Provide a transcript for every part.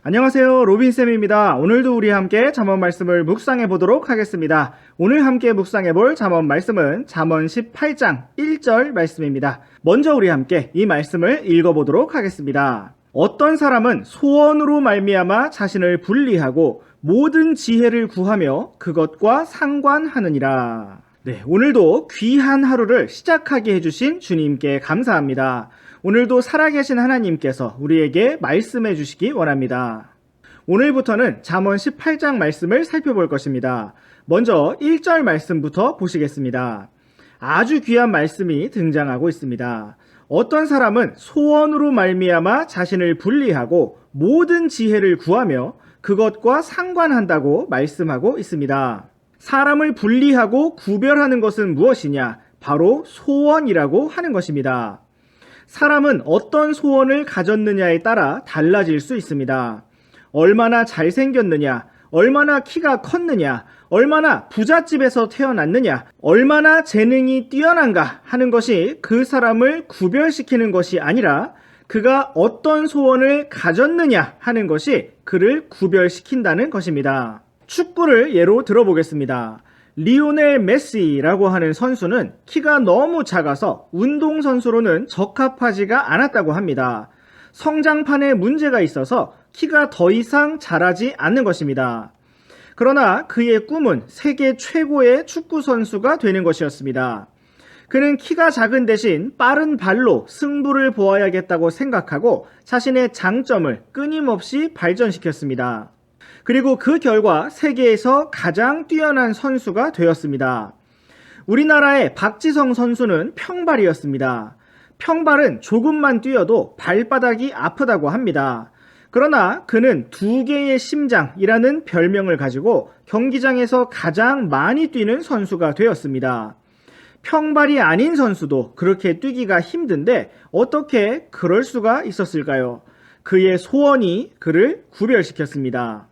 안녕하세요, 로빈쌤입니다. 오늘도 우리 함께 잠언 말씀을 묵상해 보도록 하겠습니다. 오늘 함께 묵상해 볼 잠언 말씀은 잠언 18장 1절 말씀입니다. 먼저 우리 함께 이 말씀을 읽어보도록 하겠습니다. 어떤 사람은 소원으로 말미암아 자신을 분리하고 모든 지혜를 구하며 그것과 상관하느니라. 네, 오늘도 귀한 하루를 시작하게 해주신 주님께 감사합니다. 오늘도 살아계신 하나님께서 우리에게 말씀해 주시기 원합니다. 오늘부터는 잠언 18장 말씀을 살펴볼 것입니다. 먼저 1절 말씀부터 보시겠습니다. 아주 귀한 말씀이 등장하고 있습니다. 어떤 사람은 소원으로 말미암아 자신을 분리하고 모든 지혜를 구하며 그것과 상관한다고 말씀하고 있습니다. 사람을 분리하고 구별하는 것은 무엇이냐? 바로 소원이라고 하는 것입니다. 사람은 어떤 소원을 가졌느냐에 따라 달라질 수 있습니다. 얼마나 잘생겼느냐, 얼마나 키가 컸느냐, 얼마나 부잣집에서 태어났느냐, 얼마나 재능이 뛰어난가 하는 것이 그 사람을 구별시키는 것이 아니라 그가 어떤 소원을 가졌느냐 하는 것이 그를 구별시킨다는 것입니다. 축구를 예로 들어보겠습니다. 리오넬 메시라고 하는 선수는 키가 너무 작아서 운동선수로는 적합하지가 않았다고 합니다. 성장판에 문제가 있어서 키가 더 이상 자라지 않는 것입니다. 그러나 그의 꿈은 세계 최고의 축구선수가 되는 것이었습니다. 그는 키가 작은 대신 빠른 발로 승부를 보아야겠다고 생각하고 자신의 장점을 끊임없이 발전시켰습니다. 그리고 그 결과 세계에서 가장 뛰어난 선수가 되었습니다. 우리나라의 박지성 선수는 평발이었습니다. 평발은 조금만 뛰어도 발바닥이 아프다고 합니다. 그러나 그는 2개의 심장이라는 별명을 가지고 경기장에서 가장 많이 뛰는 선수가 되었습니다. 평발이 아닌 선수도 그렇게 뛰기가 힘든데 어떻게 그럴 수가 있었을까요? 그의 소원이 그를 구별시켰습니다.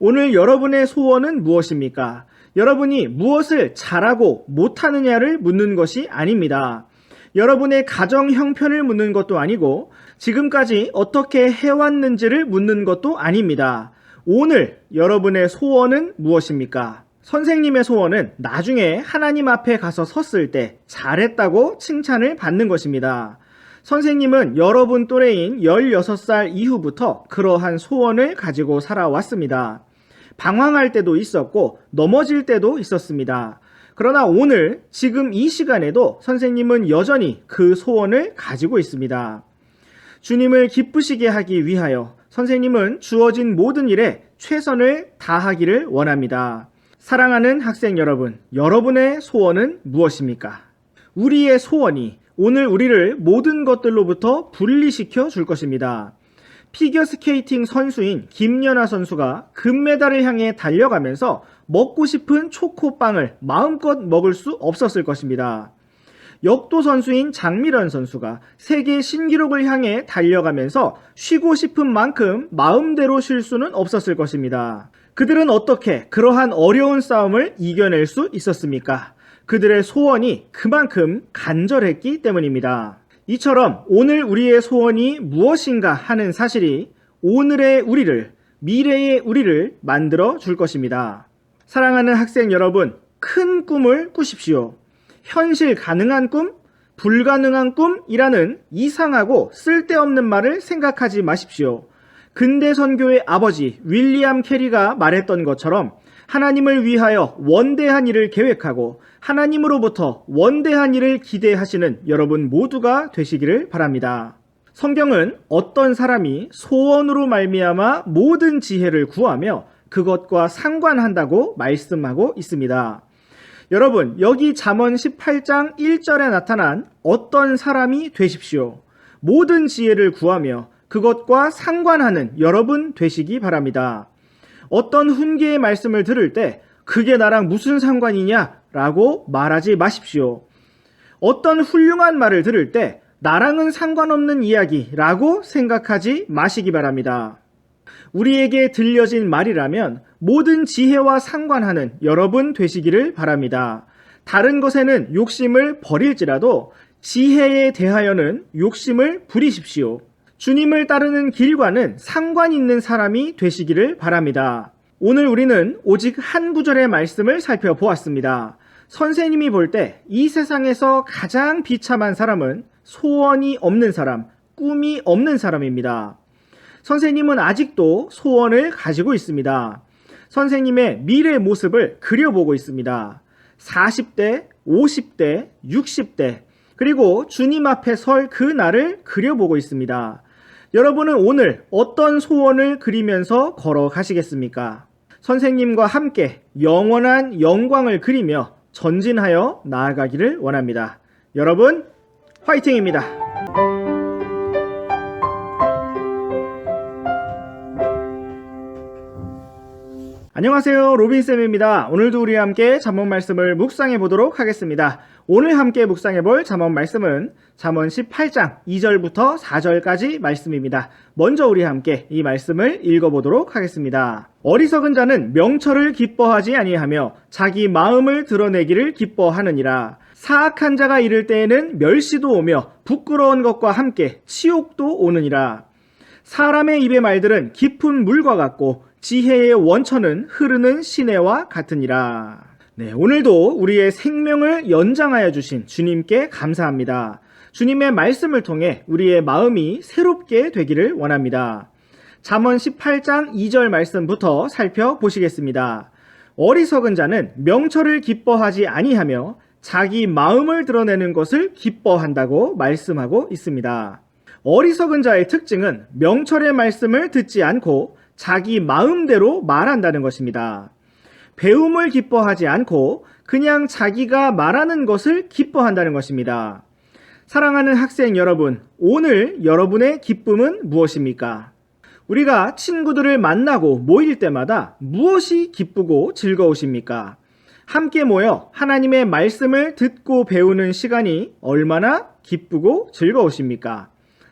오늘 여러분의 소원은 무엇입니까? 여러분이 무엇을 잘하고 못하느냐를 묻는 것이 아닙니다. 여러분의 가정 형편을 묻는 것도 아니고 지금까지 어떻게 해왔는지를 묻는 것도 아닙니다. 오늘 여러분의 소원은 무엇입니까? 선생님의 소원은 나중에 하나님 앞에 가서 섰을 때 잘했다고 칭찬을 받는 것입니다. 선생님은 여러분 또래인 16살 이후부터 그러한 소원을 가지고 살아왔습니다. 방황할 때도 있었고 넘어질 때도 있었습니다. 그러나 오늘 지금 이 시간에도 선생님은 여전히 그 소원을 가지고 있습니다. 주님을 기쁘시게 하기 위하여 선생님은 주어진 모든 일에 최선을 다하기를 원합니다. 사랑하는 학생 여러분, 여러분의 소원은 무엇입니까? 우리의 소원이 오늘 우리를 모든 것들로부터 분리시켜 줄 것입니다. 피겨스케이팅 선수인 김연아 선수가 금메달을 향해 달려가면서 먹고 싶은 초코빵을 마음껏 먹을 수 없었을 것입니다. 역도 선수인 장미란 선수가 세계 신기록을 향해 달려가면서 쉬고 싶은 만큼 마음대로 쉴 수는 없었을 것입니다. 그들은 어떻게 그러한 어려운 싸움을 이겨낼 수 있었습니까? 그들의 소원이 그만큼 간절했기 때문입니다. 이처럼 오늘 우리의 소원이 무엇인가 하는 사실이 오늘의 우리를, 미래의 우리를 만들어 줄 것입니다. 사랑하는 학생 여러분, 큰 꿈을 꾸십시오. 현실 가능한 꿈, 불가능한 꿈이라는 이상하고 쓸데없는 말을 생각하지 마십시오. 근대 선교의 아버지 윌리엄 캐리가 말했던 것처럼 하나님을 위하여 원대한 일을 계획하고 하나님으로부터 원대한 일을 기대하시는 여러분 모두가 되시기를 바랍니다. 성경은 어떤 사람이 소원으로 말미암아 모든 지혜를 구하며 그것과 상관한다고 말씀하고 있습니다. 여러분, 여기 잠언 18장 1절에 나타난 어떤 사람이 되십시오. 모든 지혜를 구하며 그것과 상관하는 여러분 되시기 바랍니다. 어떤 훈계의 말씀을 들을 때 그게 나랑 무슨 상관이냐 라고 말하지 마십시오. 어떤 훌륭한 말을 들을 때 나랑은 상관없는 이야기라고 생각하지 마시기 바랍니다. 우리에게 들려진 말이라면 모든 지혜와 상관하는 여러분 되시기를 바랍니다. 다른 것에는 욕심을 버릴지라도 지혜에 대하여는 욕심을 부리십시오. 주님을 따르는 길과는 상관 있는 사람이 되시기를 바랍니다. 오늘 우리는 오직 한 구절의 말씀을 살펴보았습니다. 선생님이 볼 때 이 세상에서 가장 비참한 사람은 소원이 없는 사람, 꿈이 없는 사람입니다. 선생님은 아직도 소원을 가지고 있습니다. 선생님의 미래 모습을 그려보고 있습니다. 40대, 50대, 60대, 그리고 주님 앞에 설 그 날을 그려보고 있습니다. 여러분은 오늘 어떤 소원을 그리면서 걸어가시겠습니까? 선생님과 함께 영원한 영광을 그리며 전진하여 나아가기를 원합니다. 여러분, 화이팅입니다. 안녕하세요, 로빈쌤입니다. 오늘도 우리와 함께 잠언 말씀을 묵상해 보도록 하겠습니다. 오늘 함께 묵상해 볼 잠언 말씀은 잠언 18장 2절부터 4절까지 말씀입니다. 먼저 우리와 함께 이 말씀을 읽어보도록 하겠습니다. 어리석은 자는 명철을 기뻐하지 아니하며 자기 마음을 드러내기를 기뻐하느니라. 사악한 자가 이를 때에는 멸시도 오며 부끄러운 것과 함께 치욕도 오느니라. 사람의 입의 말들은 깊은 물과 같고 지혜의 원천은 흐르는 시내와 같으니라. 네, 오늘도 우리의 생명을 연장하여 주신 주님께 감사합니다. 주님의 말씀을 통해 우리의 마음이 새롭게 되기를 원합니다. 잠언 18장 2절 말씀부터 살펴보시겠습니다. 어리석은 자는 명철을 기뻐하지 아니하며 자기 마음을 드러내는 것을 기뻐한다고 말씀하고 있습니다. 어리석은 자의 특징은 명철의 말씀을 듣지 않고 자기 마음대로 말한다는 것입니다. 배움을 기뻐하지 않고 그냥 자기가 말하는 것을 기뻐한다는 것입니다. 사랑하는 학생 여러분, 오늘 여러분의 기쁨은 무엇입니까? 우리가 친구들을 만나고 모일 때마다 무엇이 기쁘고 즐거우십니까? 함께 모여 하나님의 말씀을 듣고 배우는 시간이 얼마나 기쁘고 즐거우십니까?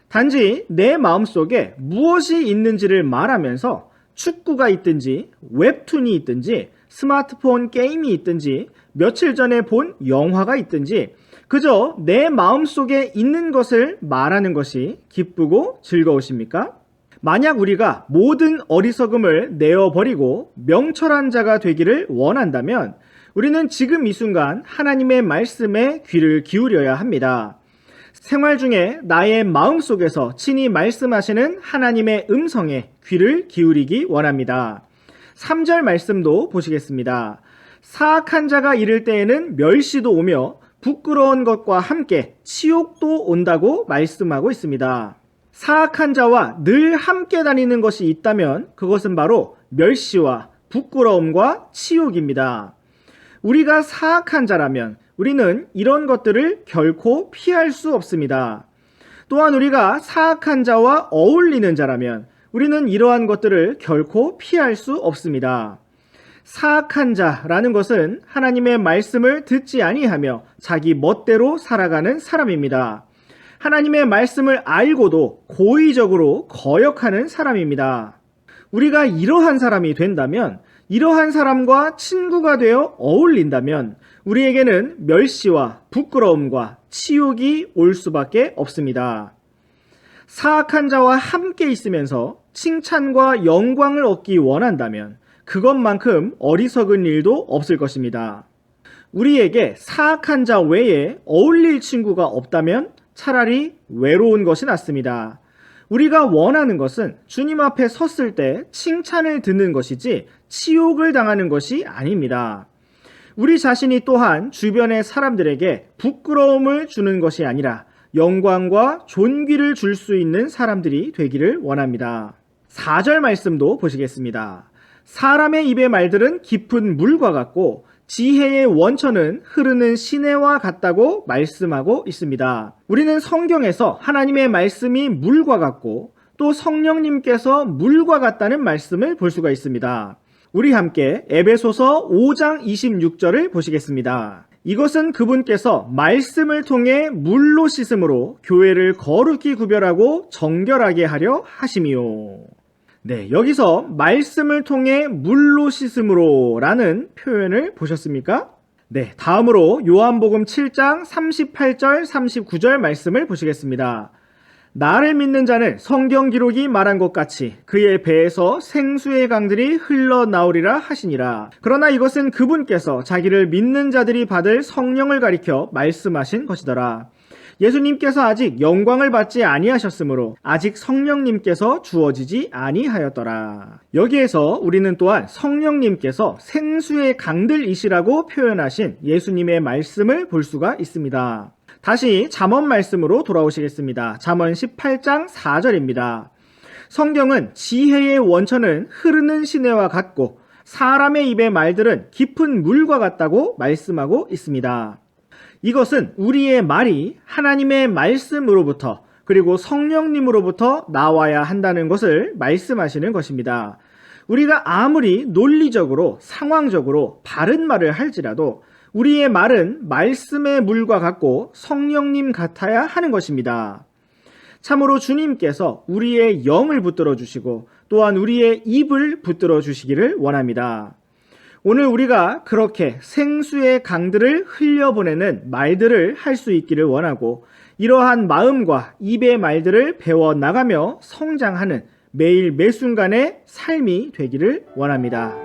단지 내 마음속에 무엇이 있는지를 말하면서 축구가 있든지 웹툰이 있든지 스마트폰 게임이 있든지 며칠 전에 본 영화가 있든지 그저 내 마음속에 있는 것을 말하는 것이 기쁘고 즐거우십니까? 만약 우리가 모든 어리석음을 내어버리고 명철한 자가 되기를 원한다면 우리는 지금 이 순간 하나님의 말씀에 귀를 기울여야 합니다. 생활 중에 나의 마음속에서 친히 말씀하시는 하나님의 음성에 귀를 기울이기 원합니다. 3절 말씀도 보시겠습니다. 사악한 자가 이를 때에는 멸시도 오며 부끄러운 것과 함께 치욕도 온다고 말씀하고 있습니다. 사악한 자와 늘 함께 다니는 것이 있다면 그것은 바로 멸시와 부끄러움과 치욕입니다. 우리가 사악한 자라면 우리는 이런 것들을 결코 피할 수 없습니다. 또한 우리가 사악한 자와 어울리는 자라면 우리는 이러한 것들을 결코 피할 수 없습니다. 사악한 자라는 것은 하나님의 말씀을 듣지 아니하며 자기 멋대로 살아가는 사람입니다. 하나님의 말씀을 알고도 고의적으로 거역하는 사람입니다. 우리가 이러한 사람이 된다면, 이러한 사람과 친구가 되어 어울린다면 우리에게는 멸시와 부끄러움과 치욕이 올 수밖에 없습니다. 사악한 자와 함께 있으면서 칭찬과 영광을 얻기 원한다면 그것만큼 어리석은 일도 없을 것입니다. 우리에게 사악한 자 외에 어울릴 친구가 없다면 차라리 외로운 것이 낫습니다. 우리가 원하는 것은 주님 앞에 섰을 때 칭찬을 듣는 것이지 치욕을 당하는 것이 아닙니다. 우리 자신이 또한 주변의 사람들에게 부끄러움을 주는 것이 아니라 영광과 존귀를 줄 수 있는 사람들이 되기를 원합니다. 4절 말씀도 보시겠습니다. 사람의 입의 말들은 깊은 물과 같고 지혜의 원천은 흐르는 시내와 같다고 말씀하고 있습니다. 우리는 성경에서 하나님의 말씀이 물과 같고 또 성령님께서 물과 같다는 말씀을 볼 수가 있습니다. 우리 함께 에베소서 5장 26절을 보시겠습니다. 이것은 그분께서 말씀을 통해 물로 씻음으로 교회를 거룩히 구별하고 정결하게 하려 하심이요. 네, 여기서 말씀을 통해 물로 씻음으로 라는 표현을 보셨습니까? 네, 다음으로 요한복음 7장 38절 39절 말씀을 보시겠습니다. 나를 믿는 자는 성경 기록이 말한 것 같이 그의 배에서 생수의 강들이 흘러나오리라 하시니라. 그러나 이것은 그분께서 자기를 믿는 자들이 받을 성령을 가리켜 말씀하신 것이더라. 예수님께서 아직 영광을 받지 아니하셨으므로 아직 성령님께서 주어지지 아니하였더라. 여기에서 우리는 또한 성령님께서 생수의 강들이시라고 표현하신 예수님의 말씀을 볼 수가 있습니다. 다시 잠언 말씀으로 돌아오시겠습니다. 잠언 18장 4절입니다. 성경은 지혜의 원천은 흐르는 시내와 같고 사람의 입의 말들은 깊은 물과 같다고 말씀하고 있습니다. 이것은 우리의 말이 하나님의 말씀으로부터 그리고 성령님으로부터 나와야 한다는 것을 말씀하시는 것입니다. 우리가 아무리 논리적으로 상황적으로 바른 말을 할지라도 우리의 말은 말씀의 물과 같고 성령님 같아야 하는 것입니다. 참으로 주님께서 우리의 영을 붙들어 주시고 또한 우리의 입을 붙들어 주시기를 원합니다. 오늘 우리가 그렇게 생수의 강들을 흘려보내는 말들을 할 수 있기를 원하고 이러한 마음과 입의 말들을 배워나가며 성장하는 매일 매순간의 삶이 되기를 원합니다.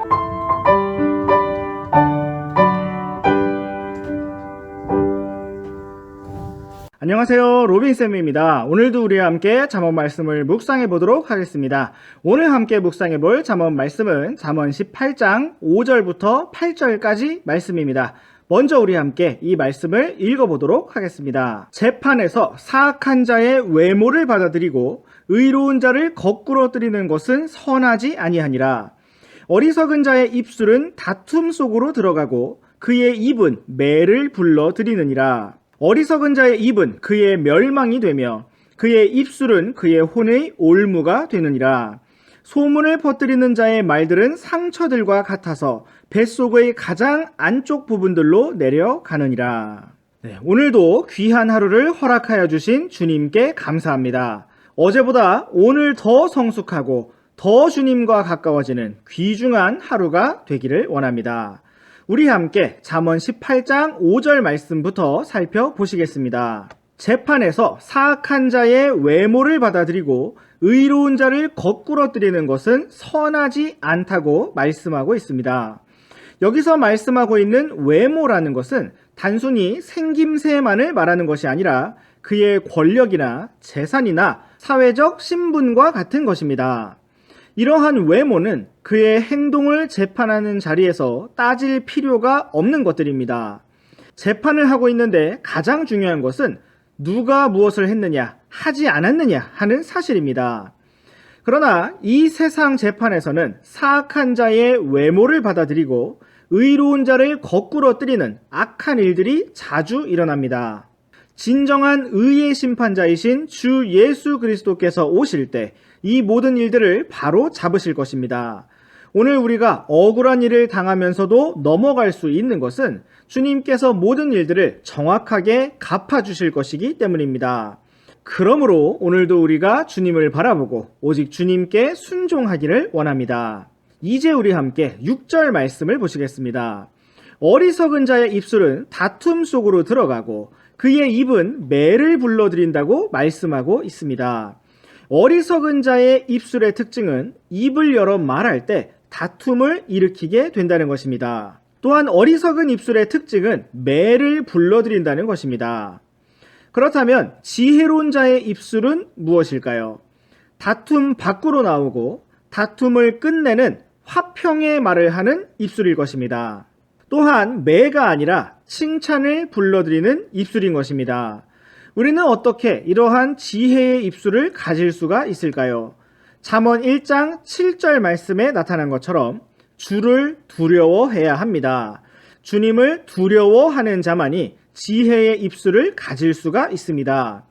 안녕하세요, 로빈쌤입니다. 오늘도 우리와 함께 잠언 말씀을 묵상해 보도록 하겠습니다. 오늘 함께 묵상해 볼 잠언 말씀은 잠언 18장 5절부터 8절까지 말씀입니다. 먼저 우리 함께 이 말씀을 읽어보도록 하겠습니다. 재판에서 사악한 자의 외모를 받아들이고 의로운 자를 거꾸로 뜨리는 것은 선하지 아니하니라. 어리석은 자의 입술은 다툼 속으로 들어가고 그의 입은 매를 불러들이느니라. 어리석은 자의 입은 그의 멸망이 되며 그의 입술은 그의 혼의 올무가 되느니라. 소문을 퍼뜨리는 자의 말들은 상처들과 같아서 뱃속의 가장 안쪽 부분들로 내려가느니라. 오늘도 귀한 하루를 허락하여 주신 주님께 감사합니다. 어제보다 오늘 더 성숙하고 더 주님과 가까워지는 귀중한 하루가 되기를 원합니다. 우리 함께 잠언 18장 5절 말씀부터 살펴보시겠습니다. 재판에서 사악한 자의 외모를 받아들이고 의로운 자를 거꾸로 뜨리는 것은 선하지 않다고 말씀하고 있습니다. 여기서 말씀하고 있는 외모라는 것은 단순히 생김새만을 말하는 것이 아니라 그의 권력이나 재산이나 사회적 신분과 같은 것입니다. 이러한 외모는 그의 행동을 재판하는 자리에서 따질 필요가 없는 것들입니다. 재판을 하고 있는데 가장 중요한 것은 누가 무엇을 했느냐, 하지 않았느냐 하는 사실입니다. 그러나 이 세상 재판에서는 사악한 자의 외모를 받아들이고 의로운 자를 거꾸로 뜨리는 악한 일들이 자주 일어납니다. 진정한 의의 심판자이신 주 예수 그리스도께서 오실 때 이 모든 일들을 바로 잡으실 것입니다. 오늘 우리가 억울한 일을 당하면서도 넘어갈 수 있는 것은 주님께서 모든 일들을 정확하게 갚아주실 것이기 때문입니다. 그러므로 오늘도 우리가 주님을 바라보고 오직 주님께 순종하기를 원합니다. 이제 우리 함께 6절 말씀을 보시겠습니다. 어리석은 자의 입술은 다툼 속으로 들어가고 그의 입은 매를 불러들인다고 말씀하고 있습니다. 어리석은 자의 입술의 특징은 입을 열어 말할 때 다툼을 일으키게 된다는 것입니다. 또한 어리석은 입술의 특징은 매를 불러들인다는 것입니다. 그렇다면 지혜로운 자의 입술은 무엇일까요? 다툼 밖으로 나오고 다툼을 끝내는 화평의 말을 하는 입술일 것입니다. 또한 매가 아니라 칭찬을 불러들이는 입술인 것입니다. 우리는 어떻게 이러한 지혜의 입술을 가질 수가 있을까요? 잠언 1장 7절 말씀에 나타난 것처럼 주를 두려워해야 합니다. 주님을 두려워하는 자만이 지혜의 입술을 가질 수가 있습니다.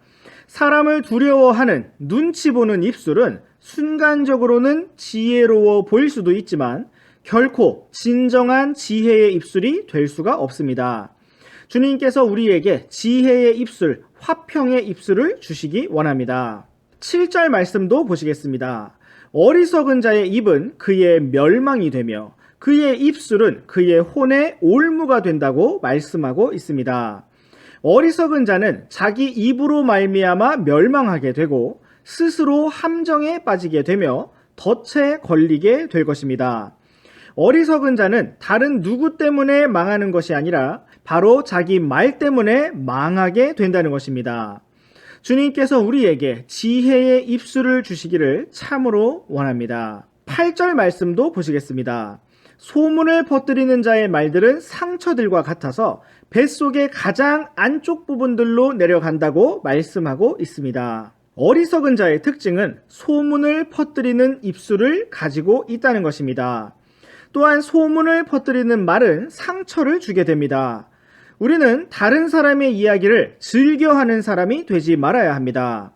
사람을 두려워하는 눈치 보는 입술은 순간적으로는 지혜로워 보일 수도 있지만 결코 진정한 지혜의 입술이 될 수가 없습니다. 주님께서 우리에게 지혜의 입술, 화평의 입술을 주시기 원합니다. 7절 말씀도 보시겠습니다. 어리석은 자의 입은 그의 멸망이 되며 그의 입술은 그의 혼의 올무가 된다고 말씀하고 있습니다. 어리석은 자는 자기 입으로 말미암아 멸망하게 되고 스스로 함정에 빠지게 되며 덫에 걸리게 될 것입니다. 어리석은 자는 다른 누구 때문에 망하는 것이 아니라 바로 자기 말 때문에 망하게 된다는 것입니다. 주님께서 우리에게 지혜의 입술을 주시기를 참으로 원합니다. 8절 말씀도 보시겠습니다. 소문을 퍼뜨리는 자의 말들은 상처들과 같아서 뱃속의 가장 안쪽 부분들로 내려간다고 말씀하고 있습니다. 어리석은 자의 특징은 소문을 퍼뜨리는 입술을 가지고 있다는 것입니다. 또한 소문을 퍼뜨리는 말은 상처를 주게 됩니다. 우리는 다른 사람의 이야기를 즐겨하는 사람이 되지 말아야 합니다.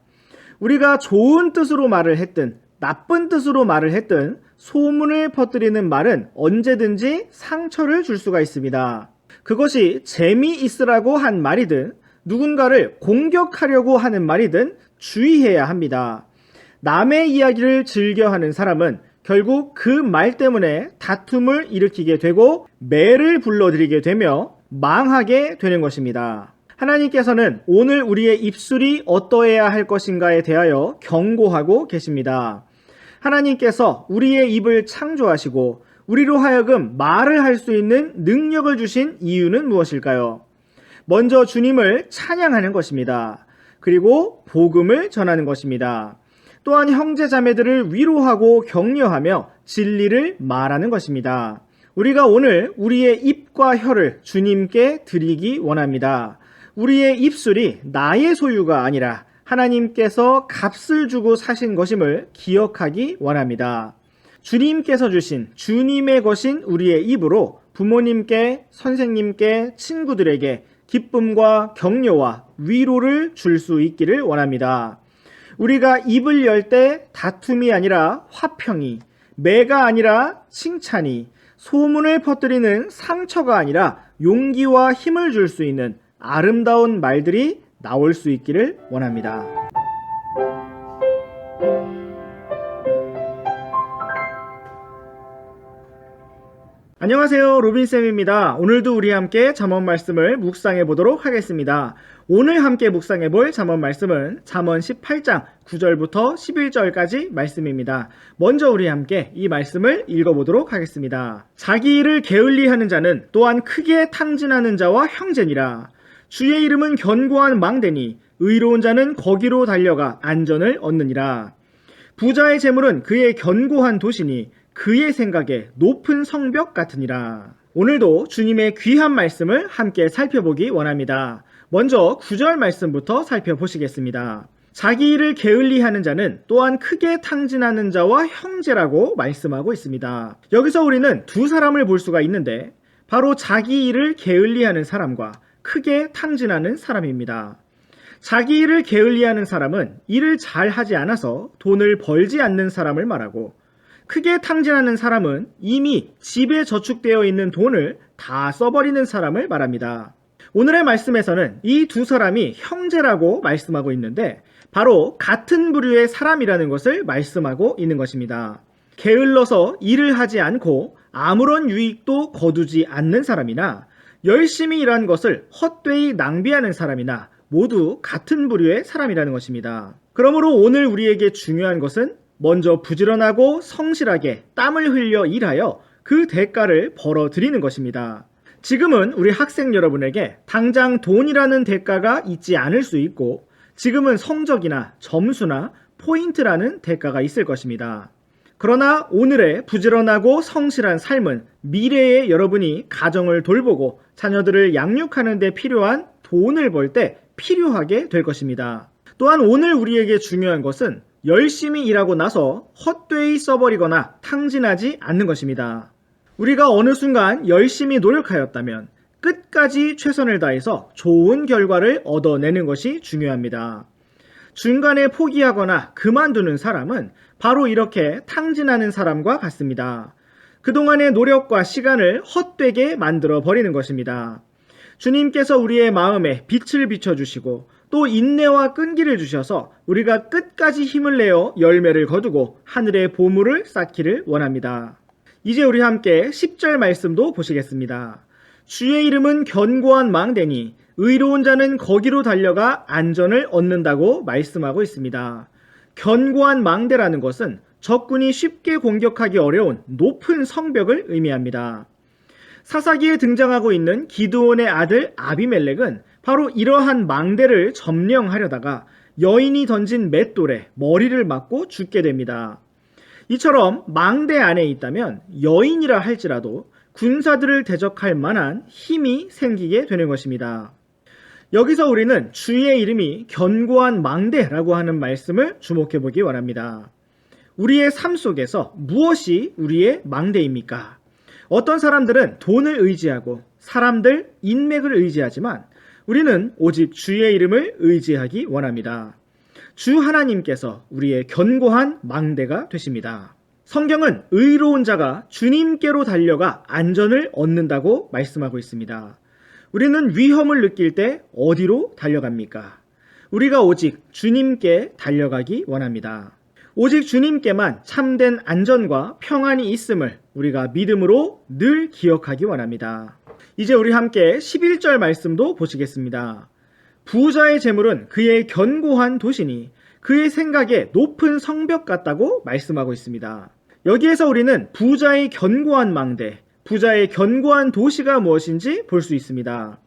우리가 좋은 뜻으로 말을 했든 나쁜 뜻으로 말을 했든 소문을 퍼뜨리는 말은 언제든지 상처를 줄 수가 있습니다. 그것이 재미있으라고 한 말이든 누군가를 공격하려고 하는 말이든 주의해야 합니다. 남의 이야기를 즐겨하는 사람은 결국 그 말 때문에 다툼을 일으키게 되고 매를 불러들이게 되며 망하게 되는 것입니다. 하나님께서는 오늘 우리의 입술이 어떠해야 할 것인가에 대하여 경고하고 계십니다. 하나님께서 우리의 입을 창조하시고 우리로 하여금 말을 할 수 있는 능력을 주신 이유는 무엇일까요? 먼저 주님을 찬양하는 것입니다. 그리고 복음을 전하는 것입니다. 또한 형제 자매들을 위로하고 격려하며 진리를 말하는 것입니다. 우리가 오늘 우리의 입과 혀를 주님께 드리기 원합니다. 우리의 입술이 나의 소유가 아니라 하나님께서 값을 주고 사신 것임을 기억하기 원합니다. 주님께서 주신 주님의 것인 우리의 입으로 부모님께, 선생님께, 친구들에게 기쁨과 격려와 위로를 줄 수 있기를 원합니다. 우리가 입을 열 때 다툼이 아니라 화평이, 매가 아니라 칭찬이, 소문을 퍼뜨리는 상처가 아니라 용기와 힘을 줄 수 있는 아름다운 말들이 나올 수 있기를 원합니다. 안녕하세요, 로빈쌤입니다. 오늘도 우리 함께 잠언 말씀을 묵상해 보도록 하겠습니다. 오늘 함께 묵상해 볼 잠언 말씀은 잠언 18장 9절부터 11절까지 말씀입니다. 먼저 우리 함께 이 말씀을 읽어보도록 하겠습니다. 자기 일을 게을리하는 자는 또한 크게 탕진하는 자와 형제니라. 주의 이름은 견고한 망대니 의로운 자는 거기로 달려가 안전을 얻느니라. 부자의 재물은 그의 견고한 도시니 그의 생각에 높은 성벽 같으니라. 오늘도 주님의 귀한 말씀을 함께 살펴보기 원합니다. 먼저 9절 말씀부터 살펴보시겠습니다. 자기 일을 게을리하는 자는 또한 크게 탕진하는 자와 형제라고 말씀하고 있습니다. 여기서 우리는 두 사람을 볼 수가 있는데 바로 자기 일을 게을리하는 사람과 크게 탕진하는 사람입니다. 자기 일을 게을리하는 사람은 일을 잘 하지 않아서 돈을 벌지 않는 사람을 말하고 크게 탕진하는 사람은 이미 집에 저축되어 있는 돈을 다 써버리는 사람을 말합니다. 오늘의 말씀에서는 이 두 사람이 형제라고 말씀하고 있는데 바로 같은 부류의 사람이라는 것을 말씀하고 있는 것입니다. 게을러서 일을 하지 않고 아무런 유익도 거두지 않는 사람이나 열심히 일한 것을 헛되이 낭비하는 사람이나 모두 같은 부류의 사람이라는 것입니다. 그러므로 오늘 우리에게 중요한 것은 먼저 부지런하고 성실하게 땀을 흘려 일하여 그 대가를 벌어들이는 것입니다. 지금은 우리 학생 여러분에게 당장 돈이라는 대가가 있지 않을 수 있고 지금은 성적이나 점수나 포인트라는 대가가 있을 것입니다. 그러나 오늘의 부지런하고 성실한 삶은 미래에 여러분이 가정을 돌보고 자녀들을 양육하는 데 필요한 돈을 벌 때 필요하게 될 것입니다. 또한 오늘 우리에게 중요한 것은 열심히 일하고 나서 헛되이 써버리거나 탕진하지 않는 것입니다. 우리가 어느 순간 열심히 노력하였다면 끝까지 최선을 다해서 좋은 결과를 얻어내는 것이 중요합니다. 중간에 포기하거나 그만두는 사람은 바로 이렇게 탕진하는 사람과 같습니다. 그동안의 노력과 시간을 헛되게 만들어 버리는 것입니다. 주님께서 우리의 마음에 빛을 비춰주시고 또 인내와 끈기를 주셔서 우리가 끝까지 힘을 내어 열매를 거두고 하늘의 보물을 쌓기를 원합니다. 이제 우리 함께 10절 말씀도 보시겠습니다. 주의 이름은 견고한 망대니 의로운 자는 거기로 달려가 안전을 얻는다고 말씀하고 있습니다. 견고한 망대라는 것은 적군이 쉽게 공격하기 어려운 높은 성벽을 의미합니다. 사사기에 등장하고 있는 기드온의 아들 아비멜렉은 바로 이러한 망대를 점령하려다가 여인이 던진 맷돌에 머리를 맞고 죽게 됩니다. 이처럼 망대 안에 있다면 여인이라 할지라도 군사들을 대적할 만한 힘이 생기게 되는 것입니다. 여기서 우리는 주의 이름이 견고한 망대라고 하는 말씀을 주목해 보기 원합니다. 우리의 삶 속에서 무엇이 우리의 망대입니까? 어떤 사람들은 돈을 의지하고 사람들, 인맥을 의지하지만 우리는 오직 주의 이름을 의지하기 원합니다. 주 하나님께서 우리의 견고한 망대가 되십니다. 성경은 의로운 자가 주님께로 달려가 안전을 얻는다고 말씀하고 있습니다. 우리는 위험을 느낄 때 어디로 달려갑니까? 우리가 오직 주님께 달려가기 원합니다. 오직 주님께만 참된 안전과 평안이 있음을 우리가 믿음으로 늘 기억하기 원합니다. 이제 우리 함께 11절 말씀도 보시겠습니다. 부자의 재물은 그의 견고한 도시니 그의 생각에 높은 성벽 같다고 말씀하고 있습니다. 여기에서 우리는 부자의 견고한 망대, 부자의 견고한 도시가 무엇인지 볼 수 있습니다.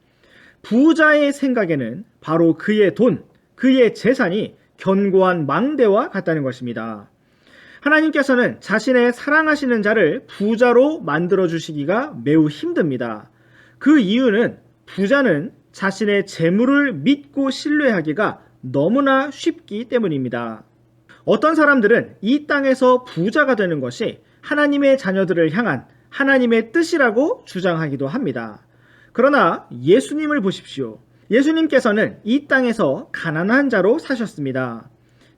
부자의 생각에는 바로 그의 돈, 그의 재산이 견고한 망대와 같다는 것입니다. 하나님께서는 자신의 사랑하시는 자를 부자로 만들어주시기가 매우 힘듭니다. 그 이유는 부자는 자신의 재물을 믿고 신뢰하기가 너무나 쉽기 때문입니다. 어떤 사람들은 이 땅에서 부자가 되는 것이 하나님의 자녀들을 향한 하나님의 뜻이라고 주장하기도 합니다. 그러나 예수님을 보십시오. 예수님께서는 이 땅에서 가난한 자로 사셨습니다.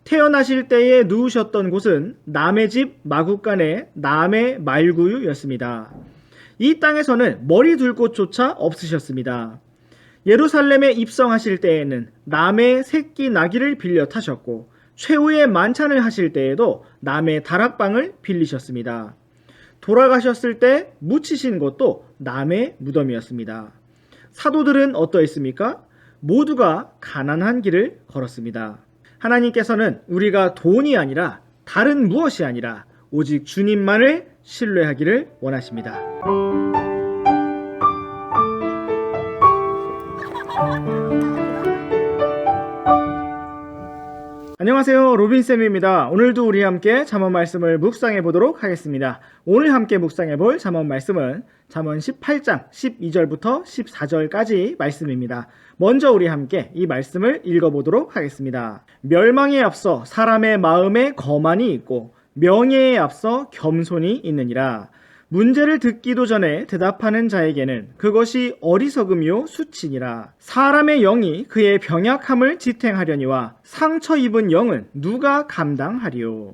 태어나실 때에 누우셨던 곳은 남의 집 마구간의 남의 말구유였습니다. 이 땅에서는 머리 둘 곳조차 없으셨습니다. 예루살렘에 입성하실 때에는 남의 새끼 나귀를 빌려 타셨고 최후의 만찬을 하실 때에도 남의 다락방을 빌리셨습니다. 돌아가셨을 때 묻히신 곳도 남의 무덤이었습니다. 사도들은 어떠했습니까? 모두가 가난한 길을 걸었습니다. 하나님께서는 우리가 돈이 아니라 다른 무엇이 아니라 오직 주님만을 신뢰하기를 원하십니다. 안녕하세요, 로빈쌤입니다. 오늘도 우리 함께 잠언 말씀을 묵상해 보도록 하겠습니다. 오늘 함께 묵상해 볼 잠언 말씀은 잠언 18장 12절부터 14절까지 말씀입니다. 먼저 우리 함께 이 말씀을 읽어보도록 하겠습니다. 멸망에 앞서 사람의 마음에 거만이 있고 명예에 앞서 겸손이 있느니라. 문제를 듣기도 전에 대답하는 자에게는 그것이 어리석음이요 수치니라. 사람의 영이 그의 병약함을 지탱하려니와 상처 입은 영은 누가 감당하리요.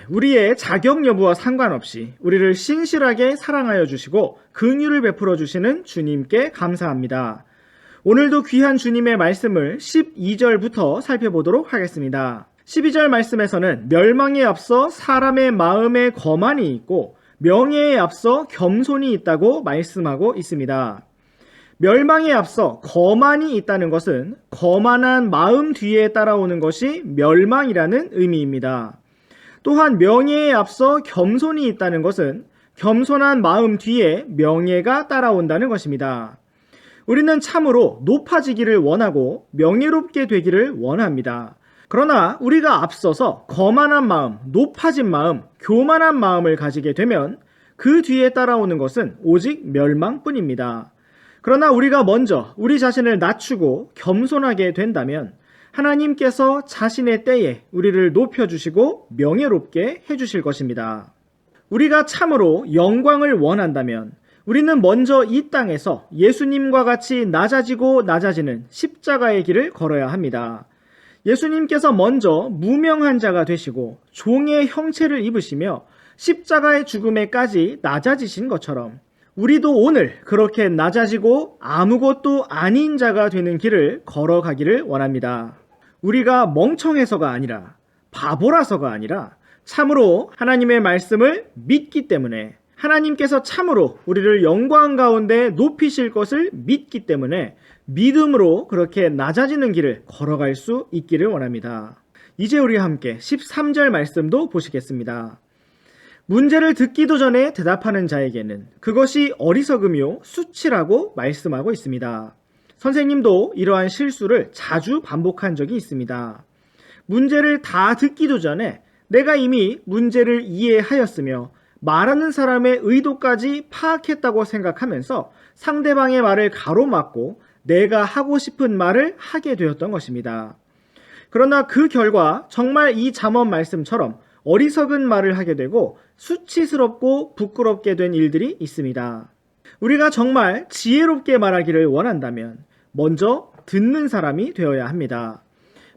우리의 자격 여부와 상관없이 우리를 신실하게 사랑하여 주시고 긍휼을 베풀어 주시는 주님께 감사합니다. 오늘도 귀한 주님의 말씀을 12절부터 살펴보도록 하겠습니다. 12절 말씀에서는 멸망에 앞서 사람의 마음에 거만이 있고 명예에 앞서 겸손이 있다고 말씀하고 있습니다. 멸망에 앞서 거만이 있다는 것은 거만한 마음 뒤에 따라오는 것이 멸망이라는 의미입니다. 또한 명예에 앞서 겸손이 있다는 것은 겸손한 마음 뒤에 명예가 따라온다는 것입니다. 우리는 참으로 높아지기를 원하고 명예롭게 되기를 원합니다. 그러나 우리가 앞서서 거만한 마음, 높아진 마음, 교만한 마음을 가지게 되면 그 뒤에 따라오는 것은 오직 멸망뿐입니다. 그러나 우리가 먼저 우리 자신을 낮추고 겸손하게 된다면 하나님께서 자신의 때에 우리를 높여주시고 명예롭게 해주실 것입니다. 우리가 참으로 영광을 원한다면 우리는 먼저 이 땅에서 예수님과 같이 낮아지고 낮아지는 십자가의 길을 걸어야 합니다. 예수님께서 먼저 무명한 자가 되시고 종의 형체를 입으시며 십자가의 죽음에까지 낮아지신 것처럼 우리도 오늘 그렇게 낮아지고 아무것도 아닌 자가 되는 길을 걸어가기를 원합니다. 우리가 멍청해서가 아니라 바보라서가 아니라 참으로 하나님의 말씀을 믿기 때문에 하나님께서 참으로 우리를 영광 가운데 높이실 것을 믿기 때문에 믿음으로 그렇게 낮아지는 길을 걸어갈 수 있기를 원합니다. 이제 우리 함께 13절 말씀도 보시겠습니다. 문제를 듣기도 전에 대답하는 자에게는 그것이 어리석음이요 수치라고 말씀하고 있습니다. 선생님도 이러한 실수를 자주 반복한 적이 있습니다. 문제를 다 듣기도 전에 내가 이미 문제를 이해하였으며 말하는 사람의 의도까지 파악했다고 생각하면서 상대방의 말을 가로막고 내가 하고 싶은 말을 하게 되었던 것입니다. 그러나 그 결과 정말 이 잠언 말씀처럼 어리석은 말을 하게 되고 수치스럽고 부끄럽게 된 일들이 있습니다. 우리가 정말 지혜롭게 말하기를 원한다면 먼저 듣는 사람이 되어야 합니다.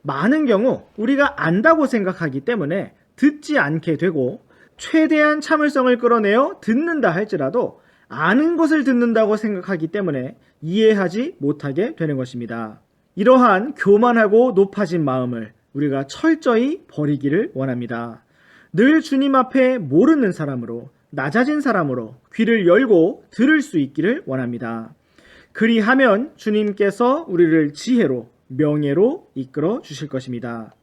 많은 경우 우리가 안다고 생각하기 때문에 듣지 않게 되고 최대한 참을성을 끌어내어 듣는다 할지라도 아는 것을 듣는다고 생각하기 때문에 이해하지 못하게 되는 것입니다. 이러한 교만하고 높아진 마음을 우리가 철저히 버리기를 원합니다. 늘 주님 앞에 모르는 사람으로 낮아진 사람으로 귀를 열고 들을 수 있기를 원합니다. 그리하면 주님께서 우리를 지혜로 명예로 이끌어 주실 것입니다.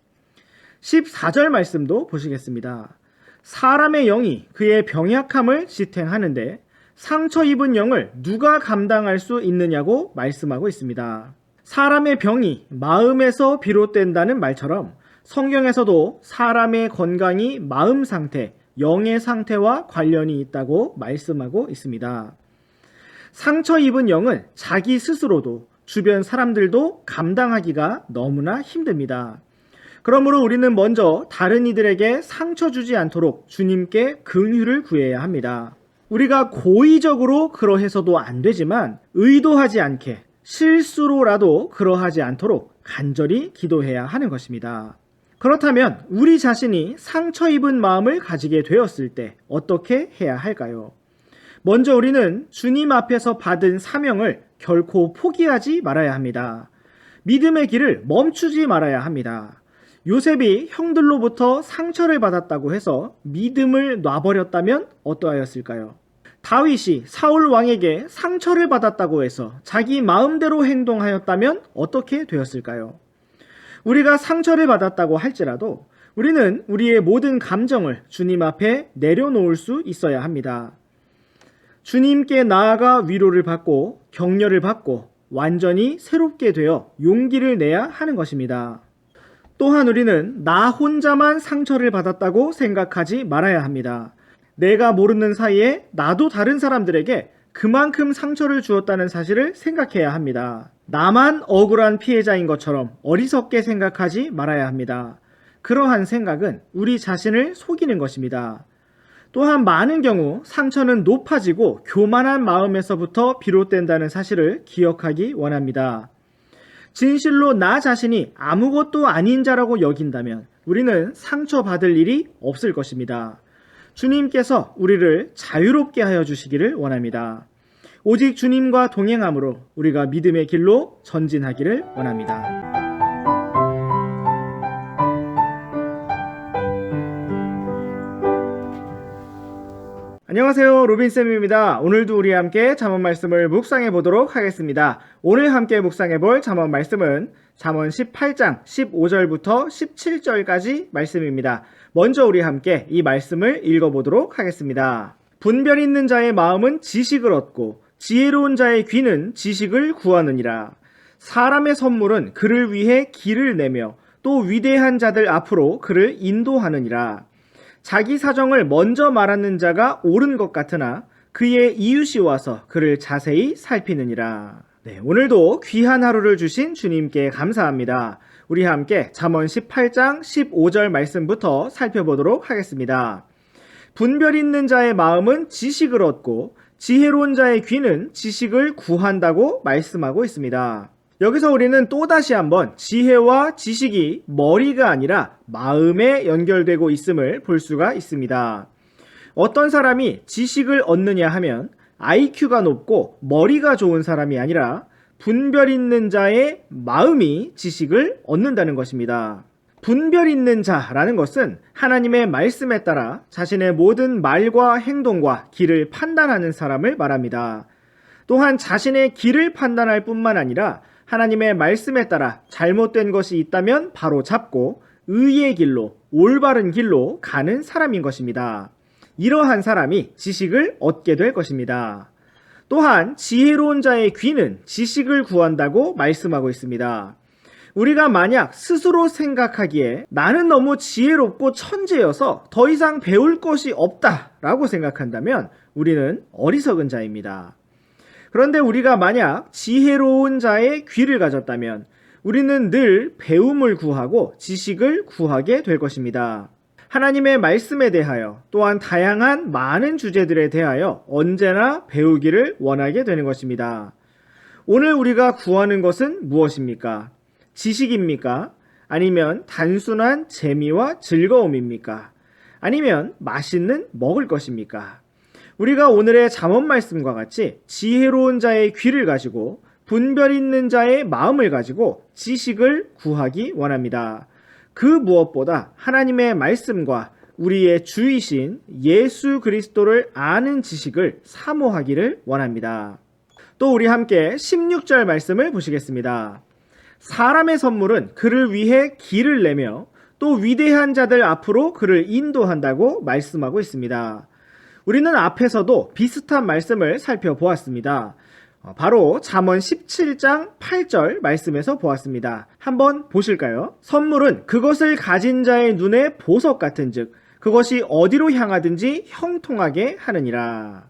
14절 말씀도 보시겠습니다. 사람의 영이 그의 병약함을 지탱하는데 상처 입은 영을 누가 감당할 수 있느냐고 말씀하고 있습니다. 사람의 병이 마음에서 비롯된다는 말처럼 성경에서도 사람의 건강이 마음 상태, 영의 상태와 관련이 있다고 말씀하고 있습니다. 상처 입은 영은 자기 스스로도 주변 사람들도 감당하기가 너무나 힘듭니다. 그러므로 우리는 먼저 다른 이들에게 상처 주지 않도록 주님께 긍휼을 구해야 합니다. 우리가 고의적으로 그러해서도 안 되지만 의도하지 않게 실수로라도 그러하지 않도록 간절히 기도해야 하는 것입니다. 그렇다면 우리 자신이 상처 입은 마음을 가지게 되었을 때 어떻게 해야 할까요? 먼저 우리는 주님 앞에서 받은 사명을 결코 포기하지 말아야 합니다. 믿음의 길을 멈추지 말아야 합니다. 요셉이 형들로부터 상처를 받았다고 해서 믿음을 놔버렸다면 어떠하였을까요? 다윗이 사울 왕에게 상처를 받았다고 해서 자기 마음대로 행동하였다면 어떻게 되었을까요? 우리가 상처를 받았다고 할지라도 우리는 우리의 모든 감정을 주님 앞에 내려놓을 수 있어야 합니다. 주님께 나아가 위로를 받고 격려를 받고 완전히 새롭게 되어 용기를 내야 하는 것입니다. 또한 우리는 나 혼자만 상처를 받았다고 생각하지 말아야 합니다. 내가 모르는 사이에 나도 다른 사람들에게 그만큼 상처를 주었다는 사실을 생각해야 합니다. 나만 억울한 피해자인 것처럼 어리석게 생각하지 말아야 합니다. 그러한 생각은 우리 자신을 속이는 것입니다. 또한 많은 경우 상처는 높아지고 교만한 마음에서부터 비롯된다는 사실을 기억하기 원합니다. 진실로 나 자신이 아무것도 아닌 자라고 여긴다면 우리는 상처받을 일이 없을 것입니다. 주님께서 우리를 자유롭게 하여 주시기를 원합니다. 오직 주님과 동행함으로 우리가 믿음의 길로 전진하기를 원합니다. 안녕하세요, 로빈쌤입니다. 오늘도 우리 함께 잠언 말씀을 묵상해 보도록 하겠습니다. 오늘 함께 묵상해 볼 잠언 말씀은 잠언 18장 15절부터 17절까지 말씀입니다. 먼저 우리 함께 이 말씀을 읽어보도록 하겠습니다. 분별 있는 자의 마음은 지식을 얻고 지혜로운 자의 귀는 지식을 구하느니라. 사람의 선물은 그를 위해 길을 내며 또 위대한 자들 앞으로 그를 인도하느니라. 자기 사정을 먼저 말하는 자가 옳은 것 같으나 그의 이웃이 와서 그를 자세히 살피느니라. 네, 오늘도 귀한 하루를 주신 주님께 감사합니다. 우리 함께 잠언 18장 15절 말씀부터 살펴보도록 하겠습니다. 분별 있는 자의 마음은 지식을 얻고 지혜로운 자의 귀는 지식을 구한다고 말씀하고 있습니다. 여기서 우리는 또다시 한번 지혜와 지식이 머리가 아니라 마음에 연결되고 있음을 볼 수가 있습니다. 어떤 사람이 지식을 얻느냐 하면 IQ가 높고 머리가 좋은 사람이 아니라 분별 있는 자의 마음이 지식을 얻는다는 것입니다. 분별 있는 자라는 것은 하나님의 말씀에 따라 자신의 모든 말과 행동과 길을 판단하는 사람을 말합니다. 또한 자신의 길을 판단할 뿐만 아니라 하나님의 말씀에 따라 잘못된 것이 있다면 바로 잡고 의의 길로, 올바른 길로 가는 사람인 것입니다. 이러한 사람이 지식을 얻게 될 것입니다. 또한 지혜로운 자의 귀는 지식을 구한다고 말씀하고 있습니다. 우리가 만약 스스로 생각하기에 나는 너무 지혜롭고 천재여서 더 이상 배울 것이 없다라고 생각한다면 우리는 어리석은 자입니다. 그런데 우리가 만약 지혜로운 자의 귀를 가졌다면 우리는 늘 배움을 구하고 지식을 구하게 될 것입니다. 하나님의 말씀에 대하여 또한 다양한 많은 주제들에 대하여 언제나 배우기를 원하게 되는 것입니다. 오늘 우리가 구하는 것은 무엇입니까? 지식입니까? 아니면 단순한 재미와 즐거움입니까? 아니면 맛있는 먹을 것입니까? 우리가 오늘의 잠언 말씀과 같이 지혜로운 자의 귀를 가지고 분별 있는 자의 마음을 가지고 지식을 구하기 원합니다. 그 무엇보다 하나님의 말씀과 우리의 주이신 예수 그리스도를 아는 지식을 사모하기를 원합니다. 또 우리 함께 16절 말씀을 보시겠습니다. 사람의 선물은 그를 위해 길을 내며 또 위대한 자들 앞으로 그를 인도한다고 말씀하고 있습니다. 우리는 앞에서도 비슷한 말씀을 살펴보았습니다. 바로 잠언 17장 8절 말씀에서 보았습니다. 한번 보실까요? 선물은 그것을 가진 자의 눈에 보석 같은즉 그것이 어디로 향하든지 형통하게 하느니라.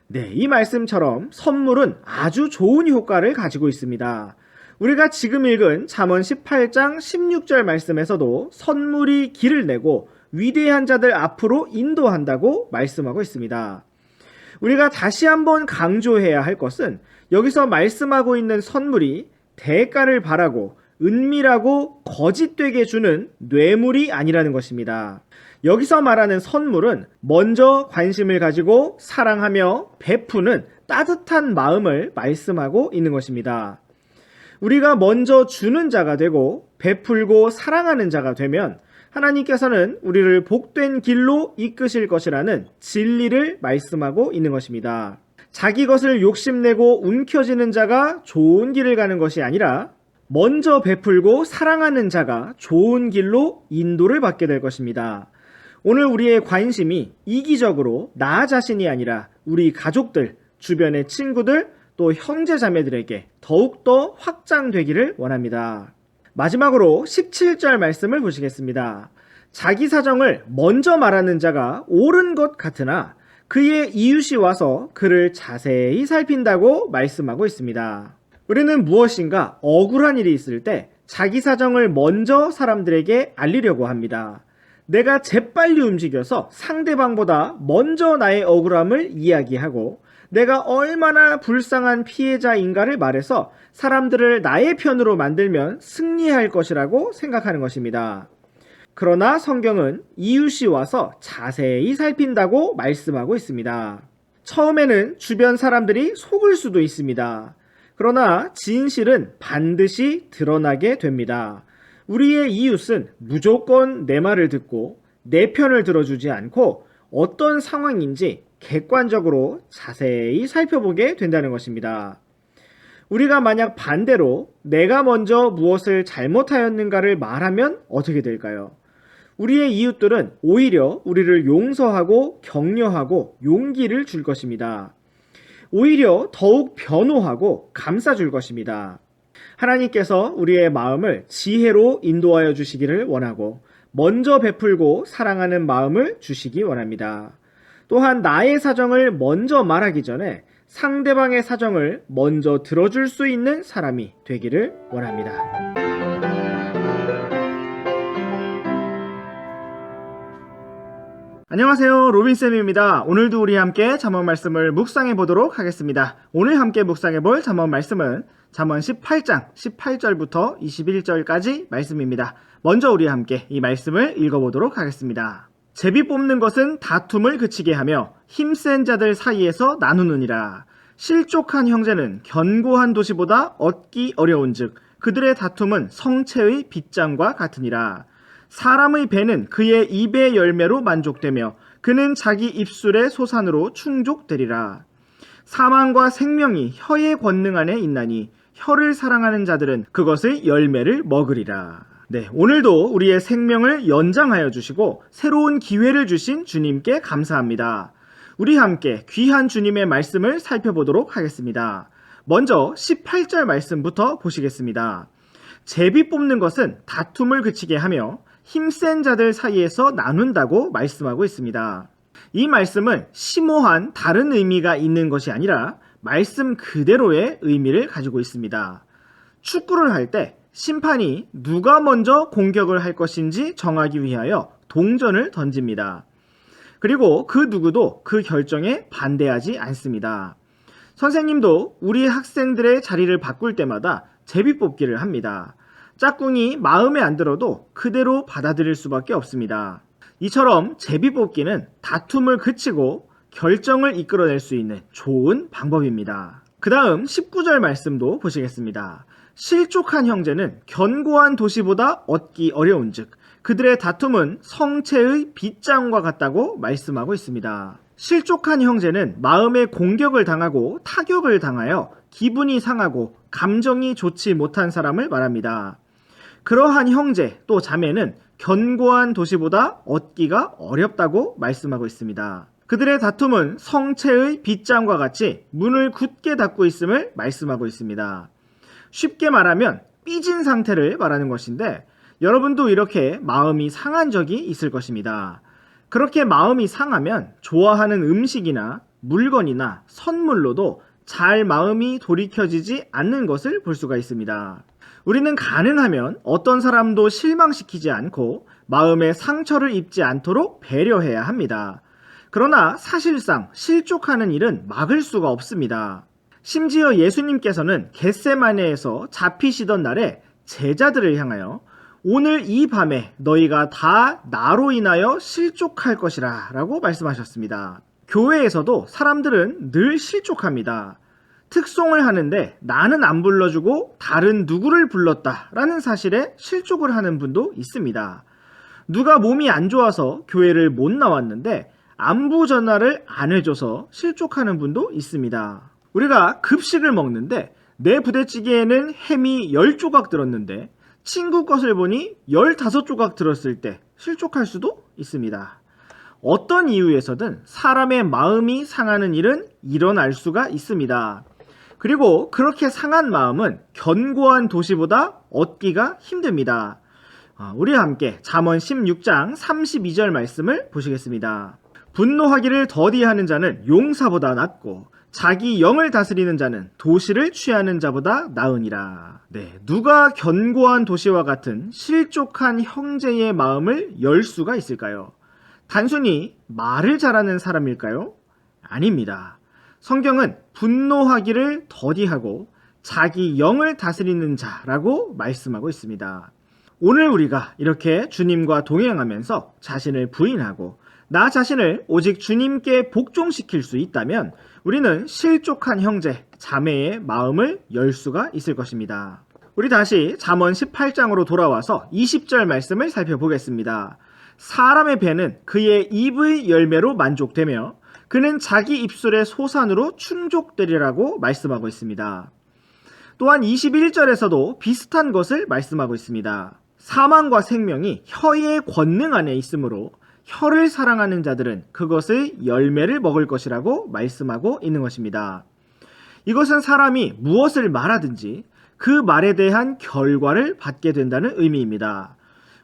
네, 이 말씀처럼 선물은 아주 좋은 효과를 가지고 있습니다. 우리가 지금 읽은 잠언 18장 16절 말씀에서도 선물이 길을 내고 위대한 자들 앞으로 인도한다고 말씀하고 있습니다. 우리가 다시 한번 강조해야 할 것은 여기서 말씀하고 있는 선물이 대가를 바라고 은밀하고 거짓되게 주는 뇌물이 아니라는 것입니다. 여기서 말하는 선물은 먼저 관심을 가지고 사랑하며 베푸는 따뜻한 마음을 말씀하고 있는 것입니다. 우리가 먼저 주는 자가 되고 베풀고 사랑하는 자가 되면 하나님께서는 우리를 복된 길로 이끄실 것이라는 진리를 말씀하고 있는 것입니다. 자기 것을 욕심내고 움켜쥐는 자가 좋은 길을 가는 것이 아니라 먼저 베풀고 사랑하는 자가 좋은 길로 인도를 받게 될 것입니다. 오늘 우리의 관심이 이기적으로 나 자신이 아니라 우리 가족들, 주변의 친구들, 또 형제자매들에게 더욱더 확장되기를 원합니다. 마지막으로 17절 말씀을 보시겠습니다. 자기 사정을 먼저 말하는 자가 옳은 것 같으나 그의 이웃이 와서 그를 자세히 살핀다고 말씀하고 있습니다. 우리는 무엇인가 억울한 일이 있을 때 자기 사정을 먼저 사람들에게 알리려고 합니다. 내가 재빨리 움직여서 상대방보다 먼저 나의 억울함을 이야기하고 내가 얼마나 불쌍한 피해자인가를 말해서 사람들을 나의 편으로 만들면 승리할 것이라고 생각하는 것입니다. 그러나 성경은 이웃이 와서 자세히 살핀다고 말씀하고 있습니다. 처음에는 주변 사람들이 속을 수도 있습니다. 그러나 진실은 반드시 드러나게 됩니다. 우리의 이웃은 무조건 내 말을 듣고 내 편을 들어주지 않고 어떤 상황인지 객관적으로 자세히 살펴보게 된다는 것입니다. 우리가 만약 반대로 내가 먼저 무엇을 잘못하였는가를 말하면 어떻게 될까요? 우리의 이웃들은 오히려 우리를 용서하고 격려하고 용기를 줄 것입니다. 오히려 더욱 변호하고 감싸줄 것입니다. 하나님께서 우리의 마음을 지혜로 인도하여 주시기를 원하고 먼저 베풀고 사랑하는 마음을 주시기 원합니다. 또한 나의 사정을 먼저 말하기 전에 상대방의 사정을 먼저 들어줄 수 있는 사람이 되기를 원합니다. 안녕하세요, 로빈쌤입니다. 오늘도 우리 함께 잠언 말씀을 묵상해 보도록 하겠습니다. 오늘 함께 묵상해 볼 잠언 말씀은 잠언 18장 18절부터 21절까지 말씀입니다. 먼저 우리 함께 이 말씀을 읽어보도록 하겠습니다. 제비 뽑는 것은 다툼을 그치게 하며 힘센 자들 사이에서 나누느니라. 실족한 형제는 견고한 도시보다 얻기 어려운즉 그들의 다툼은 성체의 빗장과 같으니라. 사람의 배는 그의 입의 열매로 만족되며 그는 자기 입술의 소산으로 충족되리라. 사망과 생명이 혀의 권능 안에 있나니 혀를 사랑하는 자들은 그것의 열매를 먹으리라. 네, 오늘도 우리의 생명을 연장하여 주시고 새로운 기회를 주신 주님께 감사합니다. 우리 함께 귀한 주님의 말씀을 살펴보도록 하겠습니다. 먼저 18절 말씀부터 보시겠습니다. 제비 뽑는 것은 다툼을 그치게 하며 힘센 자들 사이에서 나눈다고 말씀하고 있습니다. 이 말씀은 심오한 다른 의미가 있는 것이 아니라 말씀 그대로의 의미를 가지고 있습니다. 축구를 할 때 심판이 누가 먼저 공격을 할 것인지 정하기 위하여 동전을 던집니다. 그리고 그 누구도 그 결정에 반대하지 않습니다. 선생님도 우리 학생들의 자리를 바꿀 때마다 제비뽑기를 합니다. 짝꿍이 마음에 안 들어도 그대로 받아들일 수밖에 없습니다. 이처럼 제비뽑기는 다툼을 그치고 결정을 이끌어낼 수 있는 좋은 방법입니다. 그 다음 19절 말씀도 보시겠습니다. 실족한 형제는 견고한 도시보다 얻기 어려운즉 그들의 다툼은 성체의 빗장과 같다고 말씀하고 있습니다. 실족한 형제는 마음의 공격을 당하고 타격을 당하여 기분이 상하고 감정이 좋지 못한 사람을 말합니다. 그러한 형제 또 자매는 견고한 도시보다 얻기가 어렵다고 말씀하고 있습니다. 그들의 다툼은 성체의 빗장과 같이 문을 굳게 닫고 있음을 말씀하고 있습니다. 쉽게 말하면 삐진 상태를 말하는 것인데 여러분도 이렇게 마음이 상한 적이 있을 것입니다. 그렇게 마음이 상하면 좋아하는 음식이나 물건이나 선물로도 잘 마음이 돌이켜지지 않는 것을 볼 수가 있습니다. 우리는 가능하면 어떤 사람도 실망시키지 않고 마음에 상처를 입지 않도록 배려해야 합니다. 그러나 사실상 실족하는 일은 막을 수가 없습니다. 심지어 예수님께서는 겟세마네에서 잡히시던 날에 제자들을 향하여 오늘 이 밤에 너희가 다 나로 인하여 실족할 것이라 라고 말씀하셨습니다. 교회에서도 사람들은 늘 실족합니다. 특송을 하는데 나는 안 불러주고 다른 누구를 불렀다 라는 사실에 실족을 하는 분도 있습니다. 누가 몸이 안 좋아서 교회를 못 나왔는데 안부 전화를 안 해줘서 실족하는 분도 있습니다. 우리가 급식을 먹는데 내 부대찌개에는 햄이 10조각 들었는데 친구 것을 보니 15조각 들었을 때 실족할 수도 있습니다. 어떤 이유에서든 사람의 마음이 상하는 일은 일어날 수가 있습니다. 그리고 그렇게 상한 마음은 견고한 도시보다 얻기가 힘듭니다. 우리 함께 잠언 16장 32절 말씀을 보시겠습니다. 분노하기를 더디하는 자는 용사보다 낫고 자기 영을 다스리는 자는 도시를 취하는 자보다 나으니라. 네, 누가 견고한 도시와 같은 실족한 형제의 마음을 열 수가 있을까요? 단순히 말을 잘하는 사람일까요? 아닙니다. 성경은 분노하기를 더디하고 자기 영을 다스리는 자라고 말씀하고 있습니다. 오늘 우리가 이렇게 주님과 동행하면서 자신을 부인하고 나 자신을 오직 주님께 복종시킬 수 있다면 우리는 실족한 형제, 자매의 마음을 열 수가 있을 것입니다. 우리 다시 잠언 18장으로 돌아와서 20절 말씀을 살펴보겠습니다. 사람의 배는 그의 입의 열매로 만족되며 그는 자기 입술의 소산으로 충족되리라고 말씀하고 있습니다. 또한 21절에서도 비슷한 것을 말씀하고 있습니다. 사망과 생명이 혀의 권능 안에 있으므로 혀를 사랑하는 자들은 그것의 열매를 먹을 것이라고 말씀하고 있는 것입니다. 이것은 사람이 무엇을 말하든지 그 말에 대한 결과를 받게 된다는 의미입니다.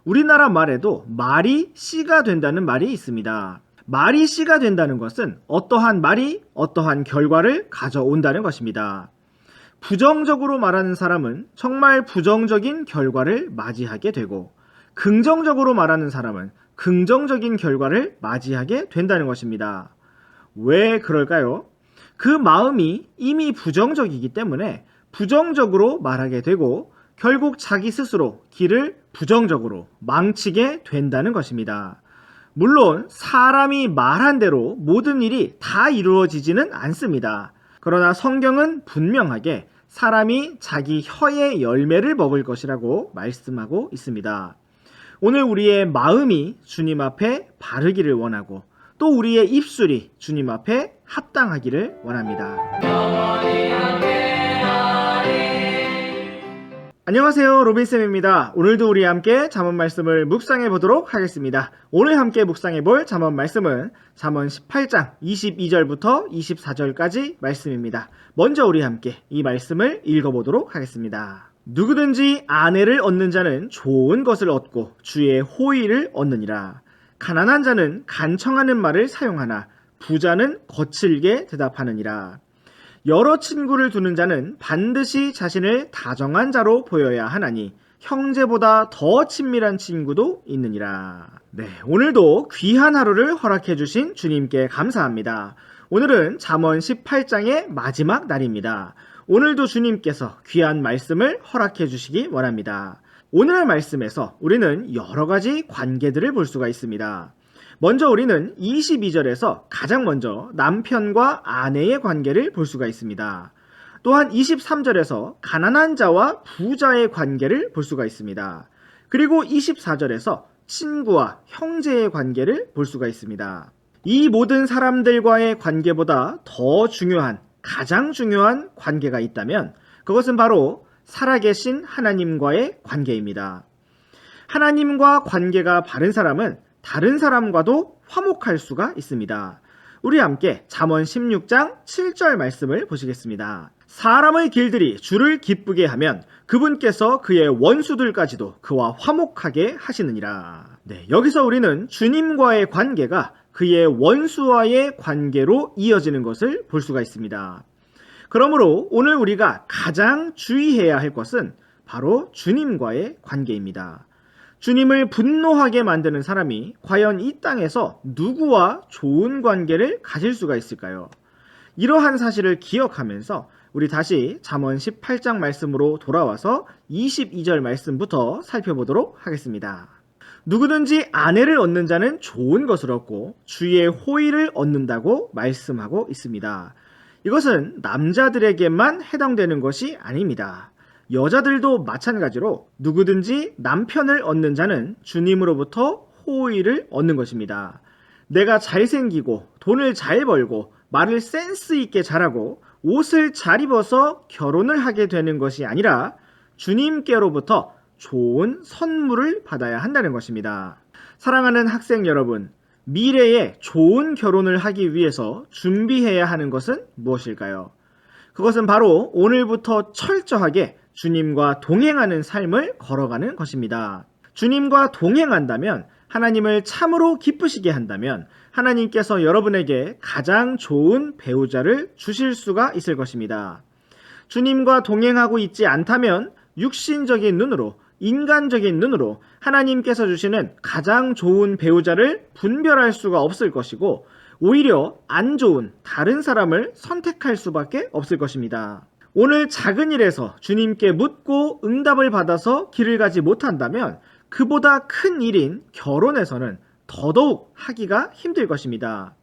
우리나라 말에도 말이 씨가 된다는 말이 있습니다. 말이 씨가 된다는 것은 어떠한 말이 어떠한 결과를 가져온다는 것입니다. 부정적으로 말하는 사람은 정말 부정적인 결과를 맞이하게 되고 긍정적으로 말하는 사람은 긍정적인 결과를 맞이하게 된다는 것입니다. 왜 그럴까요? 그 마음이 이미 부정적이기 때문에 부정적으로 말하게 되고 결국 자기 스스로 길을 부정적으로 망치게 된다는 것입니다. 물론 사람이 말한 대로 모든 일이 다 이루어지지는 않습니다. 그러나 성경은 분명하게 사람이 자기 혀의 열매를 먹을 것이라고 말씀하고 있습니다. 오늘 우리의 마음이 주님 앞에 바르기를 원하고 또 우리의 입술이 주님 앞에 합당하기를 원합니다. 영원히 함께하리. 안녕하세요, 로빈쌤입니다. 오늘도 우리 함께 잠언 말씀을 묵상해 보도록 하겠습니다. 오늘 함께 묵상해 볼 잠언 말씀은 잠언 18장 22절부터 24절까지 말씀입니다. 먼저 우리 함께 이 말씀을 읽어보도록 하겠습니다. 누구든지 아내를 얻는 자는 좋은 것을 얻고 주의 호의를 얻느니라. 가난한 자는 간청하는 말을 사용하나 부자는 거칠게 대답하느니라. 여러 친구를 두는 자는 반드시 자신을 다정한 자로 보여야 하나니 형제보다 더 친밀한 친구도 있느니라. 네, 오늘도 귀한 하루를 허락해 주신 주님께 감사합니다. 오늘은 잠언 18장의 마지막 날입니다. 오늘도 주님께서 귀한 말씀을 허락해 주시기 원합니다. 오늘의 말씀에서 우리는 여러 가지 관계들을 볼 수가 있습니다. 먼저 우리는 22절에서 가장 먼저 남편과 아내의 관계를 볼 수가 있습니다. 또한 23절에서 가난한 자와 부자의 관계를 볼 수가 있습니다. 그리고 24절에서 친구와 형제의 관계를 볼 수가 있습니다. 이 모든 사람들과의 관계보다 더 중요한, 가장 중요한 관계가 있다면 그것은 바로 살아계신 하나님과의 관계입니다. 하나님과 관계가 바른 사람은 다른 사람과도 화목할 수가 있습니다. 우리 함께 잠언 16장 7절 말씀을 보시겠습니다. 사람의 길들이 주를 기쁘게 하면 그분께서 그의 원수들까지도 그와 화목하게 하시느니라. 네, 여기서 우리는 주님과의 관계가 그의 원수와의 관계로 이어지는 것을 볼 수가 있습니다. 그러므로 오늘 우리가 가장 주의해야 할 것은 바로 주님과의 관계입니다. 주님을 분노하게 만드는 사람이 과연 이 땅에서 누구와 좋은 관계를 가질 수가 있을까요? 이러한 사실을 기억하면서 우리 다시 잠언 18장 말씀으로 돌아와서 22절 말씀부터 살펴보도록 하겠습니다. 누구든지 아내를 얻는 자는 좋은 것을 얻고 주의 호의를 얻는다고 말씀하고 있습니다. 이것은 남자들에게만 해당되는 것이 아닙니다. 여자들도 마찬가지로 누구든지 남편을 얻는 자는 주님으로부터 호의를 얻는 것입니다. 내가 잘생기고 돈을 잘 벌고 말을 센스 있게 잘하고 옷을 잘 입어서 결혼을 하게 되는 것이 아니라 주님께로부터 좋은 선물을 받아야 한다는 것입니다. 사랑하는 학생 여러분, 미래에 좋은 결혼을 하기 위해서 준비해야 하는 것은 무엇일까요? 그것은 바로 오늘부터 철저하게 주님과 동행하는 삶을 걸어가는 것입니다. 주님과 동행한다면, 하나님을 참으로 기쁘시게 한다면 하나님께서 여러분에게 가장 좋은 배우자를 주실 수가 있을 것입니다. 주님과 동행하고 있지 않다면 육신적인 눈으로, 인간적인 눈으로 하나님께서 주시는 가장 좋은 배우자를 분별할 수가 없을 것이고 오히려 안 좋은 다른 사람을 선택할 수밖에 없을 것입니다. 오늘 작은 일에서 주님께 묻고 응답을 받아서 길을 가지 못한다면 그보다 큰 일인 결혼에서는 더더욱 하기가 힘들 것입니다.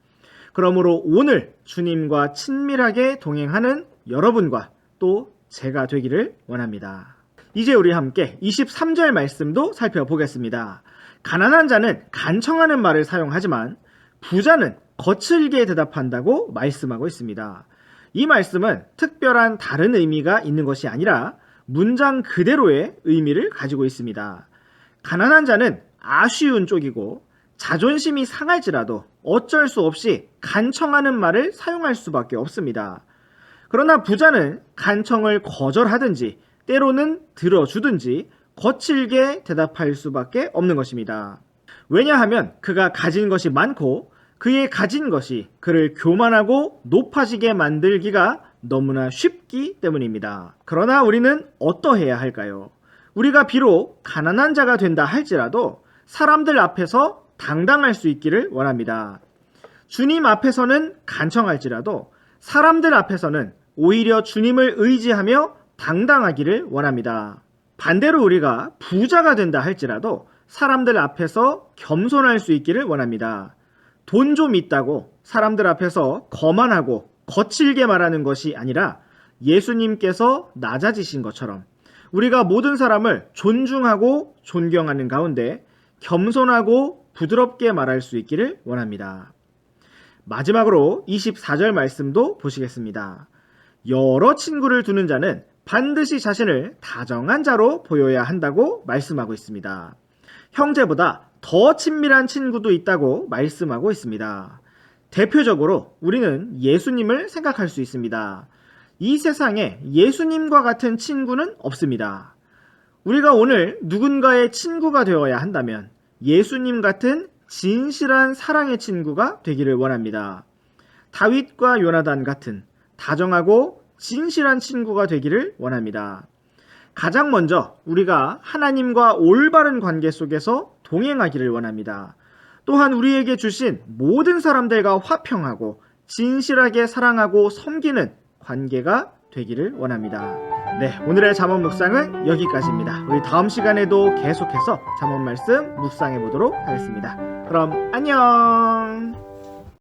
그러므로 오늘 주님과 친밀하게 동행하는 여러분과 또 제가 되기를 원합니다. 이제 우리 함께 23절 말씀도 살펴보겠습니다. 가난한 자는 간청하는 말을 사용하지만 부자는 거칠게 대답한다고 말씀하고 있습니다. 이 말씀은 특별한 다른 의미가 있는 것이 아니라 문장 그대로의 의미를 가지고 있습니다. 가난한 자는 아쉬운 쪽이고 자존심이 상할지라도 어쩔 수 없이 간청하는 말을 사용할 수밖에 없습니다. 그러나 부자는 간청을 거절하든지 때로는 들어주든지 거칠게 대답할 수밖에 없는 것입니다. 왜냐하면 그가 가진 것이 많고 그의 가진 것이 그를 교만하고 높아지게 만들기가 너무나 쉽기 때문입니다. 그러나 우리는 어떠해야 할까요? 우리가 비록 가난한 자가 된다 할지라도 사람들 앞에서 당당할 수 있기를 원합니다. 주님 앞에서는 간청할지라도 사람들 앞에서는 오히려 주님을 의지하며 당당하기를 원합니다. 반대로 우리가 부자가 된다 할지라도 사람들 앞에서 겸손할 수 있기를 원합니다. 돈 좀 있다고 사람들 앞에서 거만하고 거칠게 말하는 것이 아니라 예수님께서 낮아지신 것처럼 우리가 모든 사람을 존중하고 존경하는 가운데 겸손하고 부드럽게 말할 수 있기를 원합니다. 마지막으로 24절 말씀도 보시겠습니다. 여러 친구를 두는 자는 반드시 자신을 다정한 자로 보여야 한다고 말씀하고 있습니다. 형제보다 더 친밀한 친구도 있다고 말씀하고 있습니다. 대표적으로 우리는 예수님을 생각할 수 있습니다. 이 세상에 예수님과 같은 친구는 없습니다. 우리가 오늘 누군가의 친구가 되어야 한다면 예수님 같은 진실한 사랑의 친구가 되기를 원합니다. 다윗과 요나단 같은 다정하고 진실한 친구가 되기를 원합니다. 가장 먼저 우리가 하나님과 올바른 관계 속에서 동행하기를 원합니다. 또한 우리에게 주신 모든 사람들과 화평하고 진실하게 사랑하고 섬기는 관계가 되기를 원합니다. 네, 오늘의 잠언 묵상은 여기까지입니다. 우리 다음 시간에도 계속해서 잠언 말씀 묵상해 보도록 하겠습니다. 그럼 안녕!